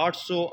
800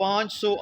500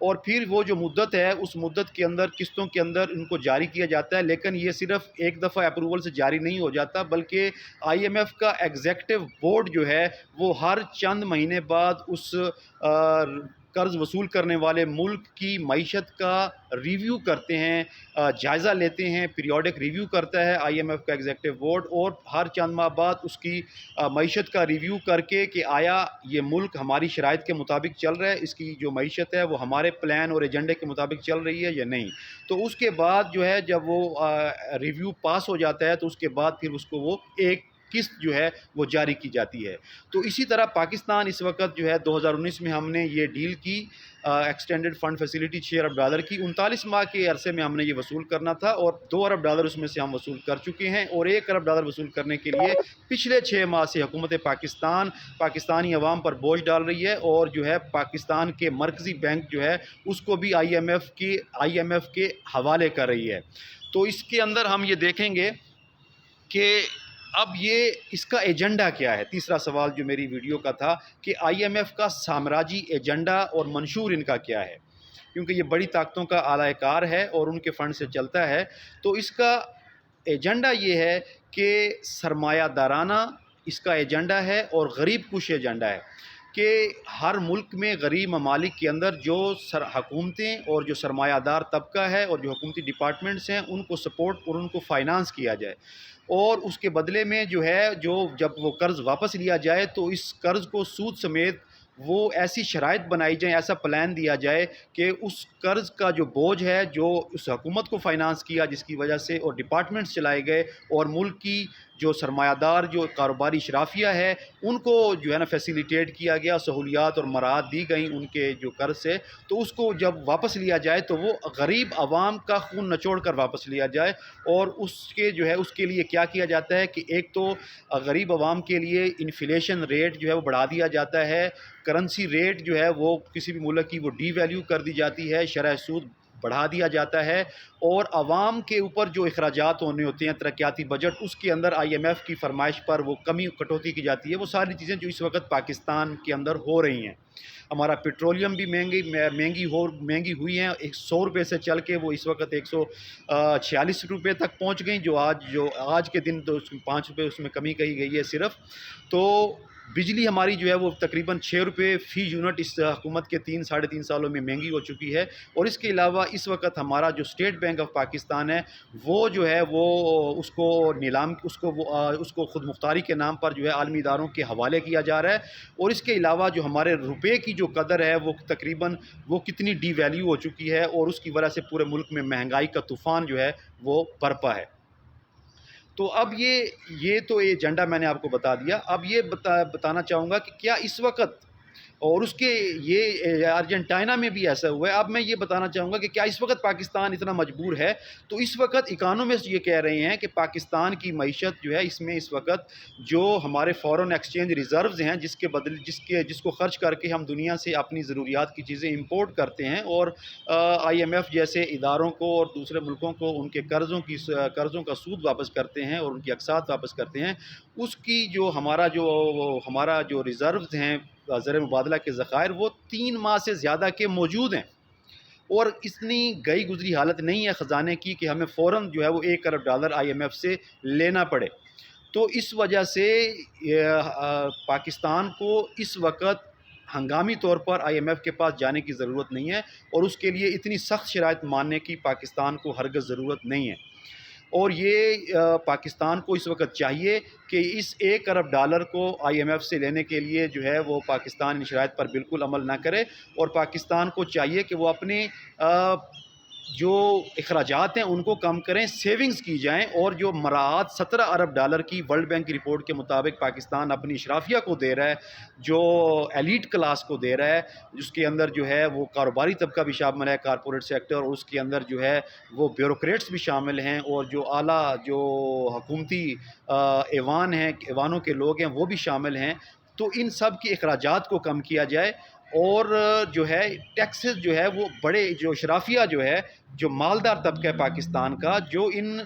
اور پھر وہ جو مدت ہے اس مدت کے اندر قسطوں کے اندر ان کو جاری کیا جاتا ہے، لیکن یہ صرف ایک دفعہ اپروول سے جاری نہیں ہو جاتا، بلکہ آئی ایم ایف کا ایگزیکٹو بورڈ جو ہے وہ ہر چند مہینے بعد اس قرض وصول کرنے والے ملک کی معیشت کا ریویو کرتے ہیں، جائزہ لیتے ہیں، پیریوڈک ریویو کرتا ہے آئی ایم ایف کا ایگزیکٹو بورڈ، اور ہر چند ماہ بعد اس کی معیشت کا ریویو کر کے کہ آیا یہ ملک ہماری شرائط کے مطابق چل رہا ہے، اس کی جو معیشت ہے وہ ہمارے پلان اور ایجنڈے کے مطابق چل رہی ہے یا نہیں۔ تو اس کے بعد جو ہے جب وہ ریویو پاس ہو جاتا ہے تو اس کے بعد پھر اس کو وہ ایک قسط جو ہے وہ جاری کی جاتی ہے۔ تو اسی طرح پاکستان اس وقت جو ہے 2019 میں ہم نے یہ ڈیل کی ایکسٹینڈڈ فنڈ فیسلٹی $6 ارب کی، 39 ماہ کے عرصے میں ہم نے یہ وصول کرنا تھا، اور $2 ارب اس میں سے ہم وصول کر چکے ہیں، اور $1 ارب وصول کرنے کے لیے پچھلے 6 ماہ سے حکومت پاکستانی عوام پر بوجھ ڈال رہی ہے، اور جو ہے پاکستان کے مرکزی بینک جو ہے اس کو بھی آئی ایم ایف کے حوالے کر رہی ہے۔ تو اس کے اندر ہم یہ دیکھیں گے کہ اب یہ اس کا ایجنڈا کیا ہے۔ تیسرا سوال جو میری ویڈیو کا تھا کہ آئی ایم ایف کا سامراجی ایجنڈا اور منشور ان کا کیا ہے، کیونکہ یہ بڑی طاقتوں کا اعلی کار ہے اور ان کے فنڈ سے چلتا ہے۔ تو اس کا ایجنڈا یہ ہے کہ سرمایہ دارانہ اس کا ایجنڈا ہے اور غریب کش ایجنڈا ہے، کہ ہر ملک میں غریب ممالک کے اندر جو حکومتیں اور جو سرمایہ دار طبقہ ہے اور جو حکومتی ڈپارٹمنٹس ہیں ان کو سپورٹ اور ان کو فائنانس کیا جائے، اور اس کے بدلے میں جو ہے جب وہ قرض واپس لیا جائے تو اس قرض کو سود سمیت وہ ایسی شرائط بنائی جائیں، ایسا پلان دیا جائے کہ اس قرض کا جو بوجھ ہے جو اس حکومت کو فائنانس کیا جس کی وجہ سے اور ڈپارٹمنٹس چلائے گئے اور ملک کی جو سرمایہ دار جو کاروباری اشرافیہ ہے ان کو جو ہے نا فیسیلیٹیٹ کیا گیا، سہولیات اور مراحت دی گئیں ان کے جو قرض سے، تو اس کو جب واپس لیا جائے تو وہ غریب عوام کا خون نچوڑ کر واپس لیا جائے، اور اس کے لیے کیا کیا جاتا ہے کہ ایک تو غریب عوام کے لیے انفلیشن ریٹ جو ہے وہ بڑھا دیا جاتا ہے، کرنسی ریٹ جو ہے وہ کسی بھی ملک کی وہ ڈی ویلیو کر دی جاتی ہے، شرح سود بڑھا دیا جاتا ہے، اور عوام کے اوپر جو اخراجات ہونے ہوتے ہیں ترقیاتی بجٹ اس کے اندر آئی ایم ایف کی فرمائش پر وہ کٹوتی کی جاتی ہے۔ وہ ساری چیزیں جو اس وقت پاکستان کے اندر ہو رہی ہیں، ہمارا پیٹرولیم بھی مہنگی ہوئی ہیں، 100 روپے سے چل کے وہ اس وقت 146 روپے تک پہنچ گئیں، جو آج کے دن تو 5 روپے اس میں کمی کہی گئی ہے صرف۔ تو بجلی ہماری جو ہے وہ تقریباً 6 روپے فی یونٹ اس حکومت کے 3 ساڑھے 3 سالوں میں مہنگی ہو چکی ہے، اور اس کے علاوہ اس وقت ہمارا جو اسٹیٹ بینک آف پاکستان ہے وہ جو ہے وہ اس کو خود مختاری کے نام پر جو ہے عالمی اداروں کے حوالے کیا جا رہا ہے، اور اس کے علاوہ جو ہمارے روپے کی جو قدر ہے وہ تقریباً وہ کتنی ڈی ویلیو ہو چکی ہے، اور اس کی وجہ سے پورے ملک میں مہنگائی کا طوفان جو ہے وہ برپا ہے۔ تو اب یہ تو ایجنڈا میں نے آپ کو بتا دیا۔ اب یہ بتانا چاہوں گا کہ کیا اس وقت، اور اس کے یہ ارجنٹائنا میں بھی ایسا ہوا ہے، اب میں یہ بتانا چاہوں گا کہ کیا اس وقت پاکستان اتنا مجبور ہے؟ تو اس وقت اکانومسٹ یہ کہہ رہے ہیں کہ پاکستان کی معیشت جو ہے اس میں اس وقت جو ہمارے فارن ایکسچینج ریزروز ہیں جس کو خرچ کر کے ہم دنیا سے اپنی ضروریات کی چیزیں امپورٹ کرتے ہیں، اور آئی ایم ایف جیسے اداروں کو اور دوسرے ملکوں کو ان کے قرضوں کا سود واپس کرتے ہیں اور ان کی اقساط واپس کرتے ہیں، اس کی جو ہمارا جو ریزروز ہیں زر مبادلہ کے ذخائر وہ 3 ماہ سے زیادہ کے موجود ہیں، اور اتنی گئی گزری حالت نہیں ہے خزانے کی کہ ہمیں فوراً جو ہے وہ $1 ارب آئی ایم ایف سے لینا پڑے۔ تو اس وجہ سے پاکستان کو اس وقت ہنگامی طور پر آئی ایم ایف کے پاس جانے کی ضرورت نہیں ہے، اور اس کے لیے اتنی سخت شرائط ماننے کی پاکستان کو ہرگز ضرورت نہیں ہے، اور یہ پاکستان کو اس وقت چاہیے کہ اس $1 ارب کو آئی ایم ایف سے لینے کے لیے جو ہے وہ پاکستان ان شرائط پر بالکل عمل نہ کرے، اور پاکستان کو چاہیے کہ وہ اپنے جو اخراجات ہیں ان کو کم کریں، سیونگز کی جائیں، اور جو مراعات $17 ارب کی ورلڈ بینک کی رپورٹ کے مطابق پاکستان اپنی اشرافیہ کو دے رہا ہے، جو ایلیٹ کلاس کو دے رہا ہے، جس کے اندر جو ہے وہ کاروباری طبقہ بھی شامل ہے، کارپوریٹ سیکٹر، اور اس کے اندر جو ہے وہ بیوروکریٹس بھی شامل ہیں، اور جو اعلیٰ جو حکومتی ایوانوں کے لوگ ہیں وہ بھی شامل ہیں۔ تو ان سب کے اخراجات کو کم کیا جائے، اور جو ہے ٹیکسز جو ہے وہ بڑے جو اشرافیہ جو ہے جو مالدار طبقہ ہے پاکستان کا، جو ان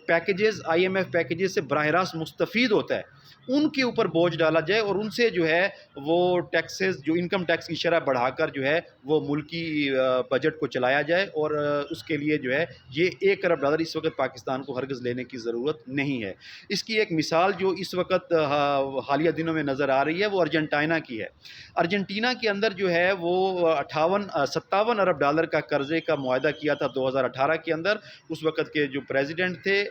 پیکیجز IMF پیکیجز سے براہ راست مستفید ہوتا ہے، ان کے اوپر بوجھ ڈالا جائے اور ان سے جو ہے وہ ٹیکسز، جو انکم ٹیکس کی شرح بڑھا کر جو ہے وہ ملکی بجٹ کو چلایا جائے، اور اس کے لیے جو ہے یہ $1 ارب اس وقت پاکستان کو ہرگز لینے کی ضرورت نہیں ہے۔ اس کی ایک مثال جو اس وقت حالیہ دنوں میں نظر آ رہی ہے وہ ارجنٹائنا کی ہے۔ ارجنٹینا کے اندر جو ہے وہ 57 ارب ڈالر کا قرضے کا معاہدہ کیا تھا 2018 کے اندر، اس وقت کے جو پریزیڈنٹ تھے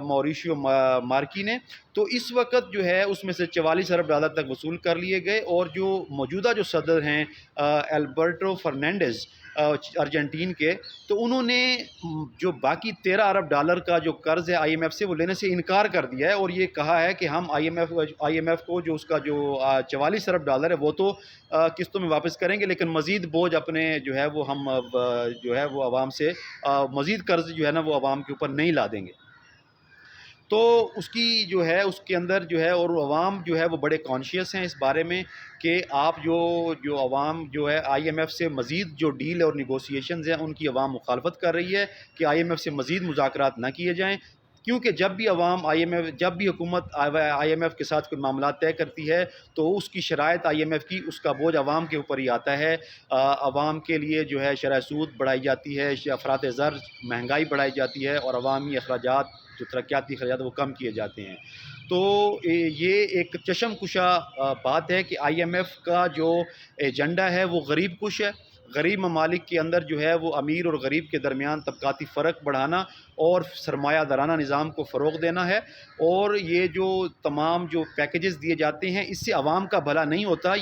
موریشیو مارکی نے، تو اس وقت جو ہے اس میں سے 44 ارب ڈالر تک وصول کر لیے گئے، اور جو موجودہ جو صدر ہیں البرٹو فرنینڈز ارجنٹین کے، تو انہوں نے جو باقی 13 ارب ڈالر کا جو قرض ہے IMF سے وہ لینے سے انکار کر دیا ہے، اور یہ کہا ہے کہ ہم IMF کو جو اس کا جو 44 ارب ڈالر ہے وہ تو قسطوں میں واپس کریں گے، لیکن مزید بوجھ اپنے جو ہے وہ ہم جو ہے وہ عوام سے مزید قرض جو ہے نا وہ عوام کے اوپر نہیں لا دیں گے۔ تو اس کی جو ہے اس کے اندر جو ہے، اور عوام جو ہے وہ بڑے کانشیس ہیں اس بارے میں کہ آپ جو عوام جو ہے IMF سے مزید جو ڈیل اور نیگوسیشنز ہیں ان کی عوام مخالفت کر رہی ہے کہ IMF سے مزید مذاکرات نہ کیے جائیں، کیونکہ جب بھی جب بھی حکومت IMF کے ساتھ کوئی معاملات طے کرتی ہے تو اس کی شرائط IMF کی، اس کا بوجھ عوام کے اوپر ہی آتا ہے۔ عوام کے لیے جو ہے شرح سود بڑھائی جاتی ہے، افراط زر، مہنگائی بڑھائی جاتی ہے، اور عوامی اخراجات جو ترقیاتی اخراجات وہ کم کیے جاتے ہیں۔ تو یہ ایک چشم کشا بات ہے کہ IMF کا جو ایجنڈا ہے وہ غریب کش ہے۔ غریب ممالک کے اندر جو ہے وہ امیر اور غریب کے درمیان طبقاتی فرق بڑھانا اور سرمایہ دارانہ نظام کو فروغ دینا ہے، اور یہ جو تمام جو پیکیجز دیے جاتے ہیں اس سے عوام کا بھلا نہیں ہوتا۔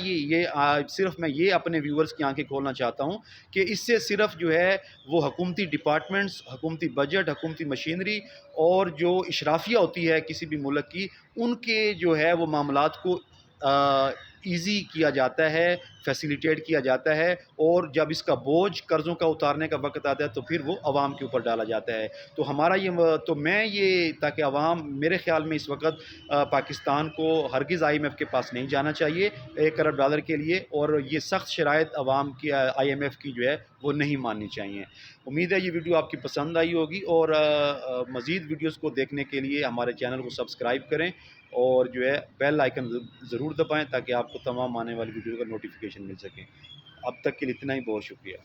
صرف میں یہ اپنے ویورز کی آنکھیں کھولنا چاہتا ہوں کہ اس سے صرف جو ہے وہ حکومتی ڈپارٹمنٹس، حکومتی بجٹ، حکومتی مشینری اور جو اشرافیہ ہوتی ہے کسی بھی ملک کی، ان کے جو ہے وہ معاملات کو ایزی کیا جاتا ہے، فیسیلیٹیٹ کیا جاتا ہے، اور جب اس کا بوجھ قرضوں کا اتارنے کا وقت آتا ہے تو پھر وہ عوام کے اوپر ڈالا جاتا ہے۔ تو میں یہ تاکہ عوام، میرے خیال میں اس وقت پاکستان کو ہرگز IMF کے پاس نہیں جانا چاہیے $1 ارب کے لیے، اور یہ سخت شرائط عوام کی IMF کی جو ہے وہ نہیں ماننی چاہیے۔ امید ہے یہ ویڈیو آپ کی پسند آئی ہوگی، اور مزید ویڈیوز کو دیکھنے کے لیے ہمارے چینل کو سبسکرائب کریں، اور جو ہے بیل آئیکن ضرور دبائیں تاکہ آپ کو تمام آنے والی ویڈیو کا نوٹیفیکیشن مل سکے۔ اب تک کے لیے اتنا ہی، بہت شکریہ۔